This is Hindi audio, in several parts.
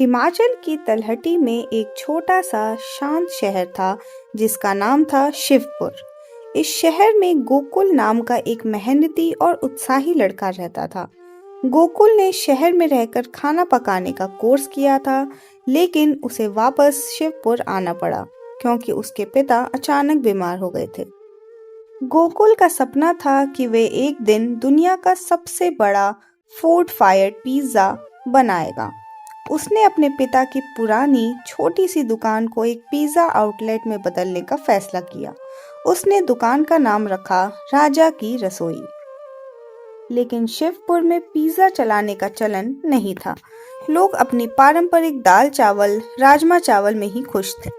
हिमाचल की तलहटी में एक छोटा सा शांत शहर था जिसका नाम था शिवपुर। इस शहर में गोकुल नाम का एक मेहनती और उत्साही लड़का रहता था। गोकुल ने शहर में रहकर खाना पकाने का कोर्स किया था, लेकिन उसे वापस शिवपुर आना पड़ा क्योंकि उसके पिता अचानक बीमार हो गए थे। गोकुल का सपना था कि वे एक दिन दुनिया का सबसे बड़ा फूड फायर्ड पिज्ज़ा बनाएगा। उसने अपने पिता की पुरानी छोटी सी दुकान को एक पिज्ज़ा आउटलेट में बदलने का फैसला किया। उसने दुकान का नाम रखा राजा की रसोई। लेकिन शिवपुर में पिज्ज़ा चलाने का चलन नहीं था। लोग अपनी पारंपरिक दाल चावल राजमा चावल में ही खुश थे।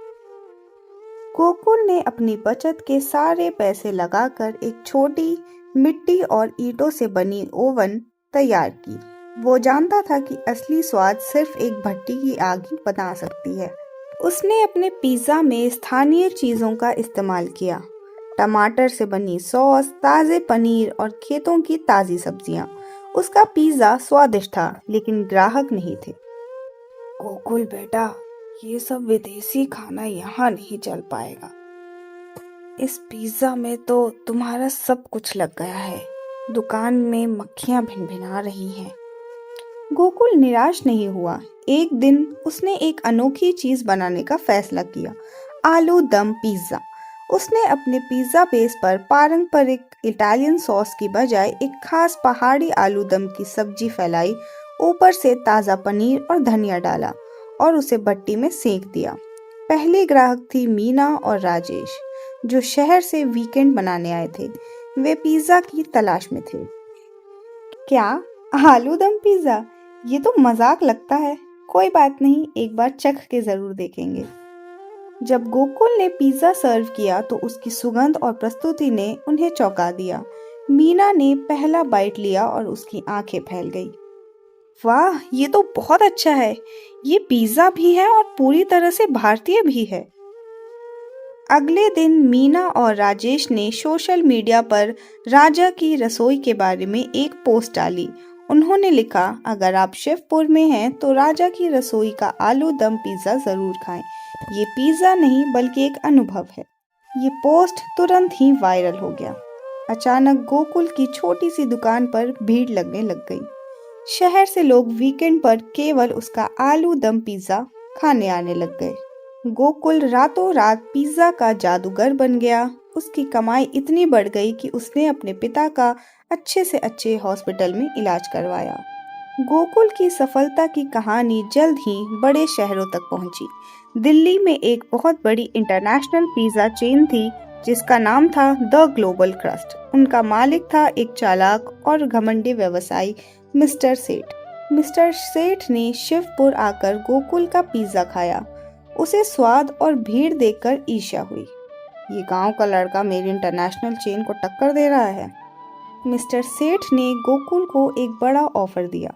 गोकुल ने अपनी बचत के सारे पैसे लगाकर एक छोटी मिट्टी और ईंटों से बनी ओवन तैयार की। वो जानता था कि असली स्वाद सिर्फ एक भट्टी की आग ही बना सकती है। उसने अपने पिज्ज़ा में स्थानीय चीज़ों का इस्तेमाल किया। टमाटर से बनी सॉस, ताज़े पनीर और खेतों की ताज़ी सब्जियां। उसका पिज्ज़ा स्वादिष्ट था, लेकिन ग्राहक नहीं थे। गोकुल बेटा, ये सब विदेशी खाना यहाँ नहीं चल पाएगा। इस पिज्ज़ा में तो तुम्हारा सब कुछ लग गया है। दुकान में मक्खियाँ भिनभिना रही हैं। गोकुल निराश नहीं हुआ। एक दिन उसने एक अनोखी चीज बनाने का फैसला किया, आलू दम पिज्जा। उसने अपने पिज्जा बेस पर पारंपरिक इटालियन सॉस की बजाय एक खास पहाड़ी आलू दम की सब्जी फैलाई, ऊपर से ताज़ा पनीर और धनिया डाला और उसे भट्टी में सेक दिया। पहले ग्राहक थी मीना और राजेश, जो शहर से वीकेंड बनाने आए थे। वे पिज्जा की तलाश में थे। क्या आलू दम पिज्जा? ये तो मजाक लगता है। कोई बात नहीं, एक बार चख के जरूर देखेंगे। जब गोकुल ने पिज्जा सर्व किया तो उसकी सुगंध और प्रस्तुति ने उन्हें चौंका दिया। मीना ने पहला बाइट लिया और उसकी आंखें फैल गई। वाह, ये तो बहुत अच्छा है। ये पिज्जा भी है और पूरी तरह से भारतीय भी है। अगले दिन मीना और राजेश ने सोशल मीडिया पर राजा की रसोई के बारे में एक पोस्ट डाली। उन्होंने लिखा, अगर आप शिवपुर में हैं तो राजा की रसोई का आलू दम पिज्ज़ा ज़रूर खाएं। ये पिज्ज़ा नहीं बल्कि एक अनुभव है। ये पोस्ट तुरंत ही वायरल हो गया। अचानक गोकुल की छोटी सी दुकान पर भीड़ लगने लग गई। शहर से लोग वीकेंड पर केवल उसका आलू दम पिज्ज़ा खाने आने लग गए। गोकुल रातों रात पिज्ज़ा का जादूगर बन गया। उसकी कमाई इतनी बढ़ गई कि उसने अपने पिता का अच्छे से अच्छे हॉस्पिटल में इलाज करवाया। गोकुल की सफलता की कहानी जल्द ही बड़े शहरों तक पहुंची। दिल्ली में एक बहुत बड़ी इंटरनेशनल पिज्ज़ा चेन थी जिसका नाम था द ग्लोबल क्रस्ट। उनका मालिक था एक चालाक और घमंडी व्यवसायी मिस्टर सेठ। मिस्टर सेठ ने शिवपुर आकर गोकुल का पिज्ज़ा खाया। उसे स्वाद और भीड़ देखकर ईर्ष्या हुई। ये गांव का लड़का मेरी इंटरनेशनल चेन को टक्कर दे रहा है। मिस्टर सेठ ने गोकुल को एक बड़ा ऑफर दिया।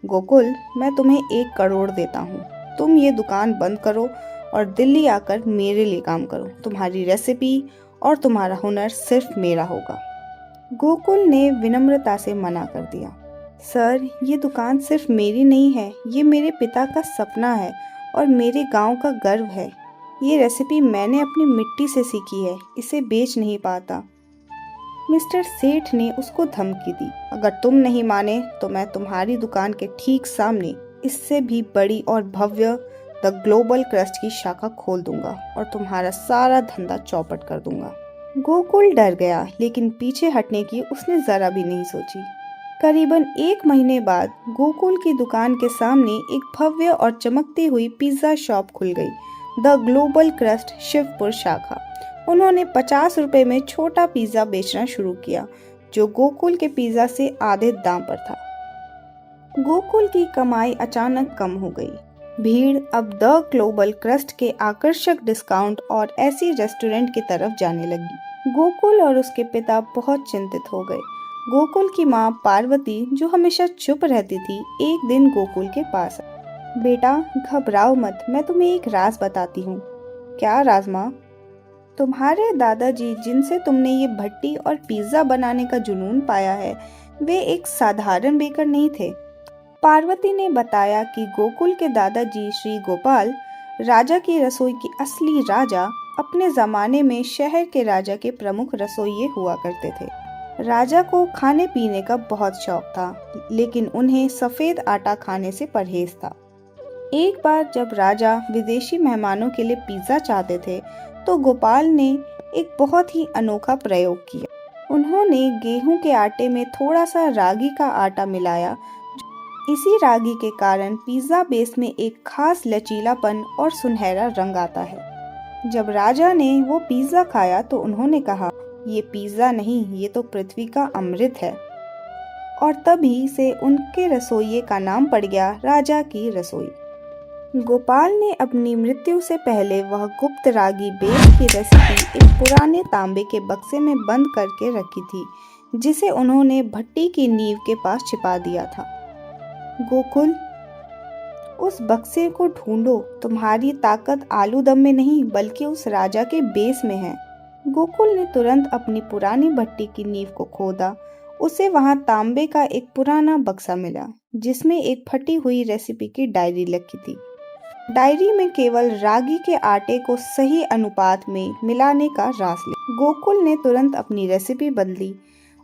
गोकुल, मैं तुम्हें 1 करोड़ देता हूँ। तुम ये दुकान बंद करो और दिल्ली आकर मेरे लिए काम करो। तुम्हारी रेसिपी और तुम्हारा हुनर सिर्फ मेरा होगा। गोकुल ने विनम्रता से मना कर दिया। सर, ये दुकान सिर्फ मेरी नहीं है, ये मेरे पिता का सपना है और मेरे गांव का गर्व है। ये रेसिपी मैंने अपनी मिट्टी से सीखी है, इसे बेच नहीं पाता। मिस्टर सेठ ने उसको धमकी दी, अगर तुम नहीं माने तो मैं तुम्हारी दुकान के ठीक सामने इससे भी बड़ी और भव्य द ग्लोबल क्रस्ट की शाखा खोल दूंगा और तुम्हारा सारा धंधा चौपट कर दूंगा। गोकुल डर गया, लेकिन पीछे हटने की उसने जरा भी नहीं सोची। करीबन 1 महीने बाद गोकुल की दुकान के सामने एक भव्य और चमकती हुई पिज्जा शॉप खुल गई, द ग्लोबल क्रस्ट शिवपुर शाखा। उन्होंने 50 रुपए में छोटा पिज्जा बेचना शुरू किया, जो गोकुल के पिज्जा से आधे दाम पर था। गोकुल की कमाई अचानक कम हो गई। भीड़ अब द ग्लोबल क्रस्ट के आकर्षक डिस्काउंट और ऐसी रेस्टोरेंट की तरफ जाने लगी। गोकुल और उसके पिता बहुत चिंतित हो गए। गोकुल की माँ पार्वती, जो हमेशा चुप रहती थी, एक दिन गोकुल के पास आई। बेटा, घबराओ मत, मैं तुम्हें एक राज बताती हूँ। क्या राज माँ? तुम्हारे दादाजी, जिनसे तुमने ये भट्टी और पिज्जा बनाने का जुनून पाया है, वे एक साधारण बेकर नहीं थे। पार्वती ने बताया कि गोकुल के दादाजी श्री गोपाल राजा की रसोई की असली राजा अपने ज़माने में शहर के राजा के प्रमुख रसोइये हुआ करते थे। राजा को खाने पीने का बहुत शौक था, लेकिन उन्हें सफ़ेद आटा खाने से परहेज था। एक बार जब राजा विदेशी मेहमानों के लिए पिज़्ज़ा चाहते थे, तो गोपाल ने एक बहुत ही अनोखा प्रयोग किया। उन्होंने गेहूं के आटे में थोड़ा सा रागी का आटा मिलाया। इसी रागी के कारण पिज़्ज़ा बेस में एक खास लचीलापन और सुनहरा रंग आता है। जब राजा ने वो पिज़्ज़ा खाया तो उन्होंने कहा, ये पिज़्ज़ा नहीं, ये तो पृथ्वी का अमृत है। और तभी से उनके रसोइये का नाम पड़ गया राजा की रसोई। गोपाल ने अपनी मृत्यु से पहले वह गुप्त रागी बेस की रेसिपी एक पुराने तांबे के बक्से में बंद करके रखी थी, जिसे उन्होंने भट्टी की नींव के पास छिपा दिया था। गोकुल, उस बक्से को ढूंढो। तुम्हारी ताकत आलू दम में नहीं, बल्कि उस राजा के बेस में है। गोकुल ने तुरंत अपनी पुरानी भट्टी की नींव को खोदा। उसे वहां तांबे का एक पुराना बक्सा मिला, जिसमें एक फटी हुई रेसिपी की डायरी लिखी थी। डायरी में केवल रागी के आटे को सही अनुपात में मिलाने का राज लिखा। गोकुल ने तुरंत अपनी रेसिपी बदली।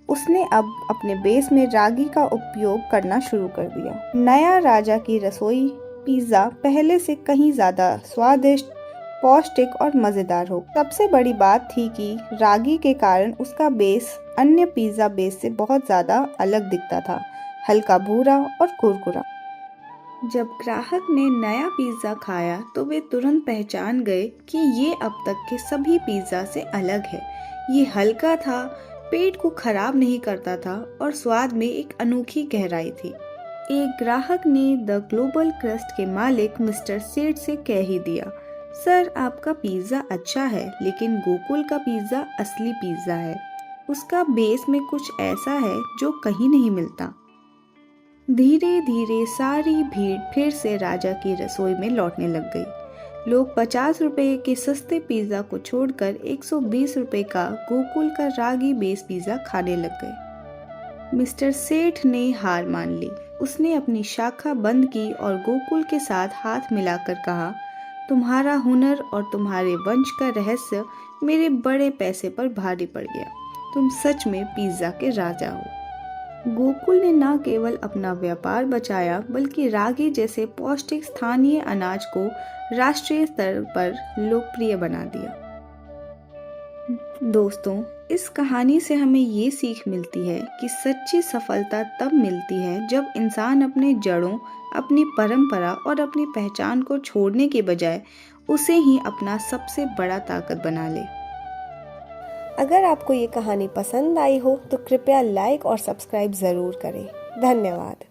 उसने अब अपने बेस में रागी का उपयोग करना शुरू कर दिया। नया राजा की रसोई पिज़्ज़ा पहले से कहीं ज़्यादा स्वादिष्ट, पौष्टिक और मज़ेदार हो। सबसे बड़ी बात थी कि रागी के कारण उसका बेस अन्य पिज़्ज़ा बेस से बहुत ज़्यादा अलग दिखता था, हल्का भूरा और कुरकुरा। जब ग्राहक ने नया पिज़्ज़ा खाया तो वे तुरंत पहचान गए कि ये अब तक के सभी पिज़्ज़ा से अलग है। ये हल्का था, पेट को खराब नहीं करता था और स्वाद में एक अनोखी गहराई थी। एक ग्राहक ने द ग्लोबल क्रस्ट के मालिक मिस्टर सेठ से कह ही दिया, सर आपका पिज़्ज़ा अच्छा है, लेकिन गोकुल का पिज़्ज़ा असली पिज़्ज़ा है। उसका बेस में कुछ ऐसा है जो कहीं नहीं मिलता। धीरे धीरे सारी भीड़ फिर से राजा की रसोई में लौटने लग गई। लोग 50 रुपए के सस्ते पिज़्ज़ा को छोड़कर 120 रुपए का गोकुल का रागी बेस पिज़्ज़ा खाने लग गए। मिस्टर सेठ ने हार मान ली। उसने अपनी शाखा बंद की और गोकुल के साथ हाथ मिलाकर कहा, तुम्हारा हुनर और तुम्हारे वंश का रहस्य मेरे बड़े पैसे पर भारी पड़ गया। तुम सच में पिज़्ज़ा के राजा हो। गोकुल ने न केवल अपना व्यापार बचाया, बल्कि रागी जैसे पौष्टिक स्थानीय अनाज को राष्ट्रीय स्तर पर लोकप्रिय बना दिया। दोस्तों, इस कहानी से हमें ये सीख मिलती है कि सच्ची सफलता तब मिलती है जब इंसान अपने जड़ों, अपनी परंपरा और अपनी पहचान को छोड़ने के बजाय उसे ही अपना सबसे बड़ा ताकत बना ले। अगर आपको ये कहानी पसंद आई हो तो कृपया लाइक और सब्सक्राइब ज़रूर करें। धन्यवाद।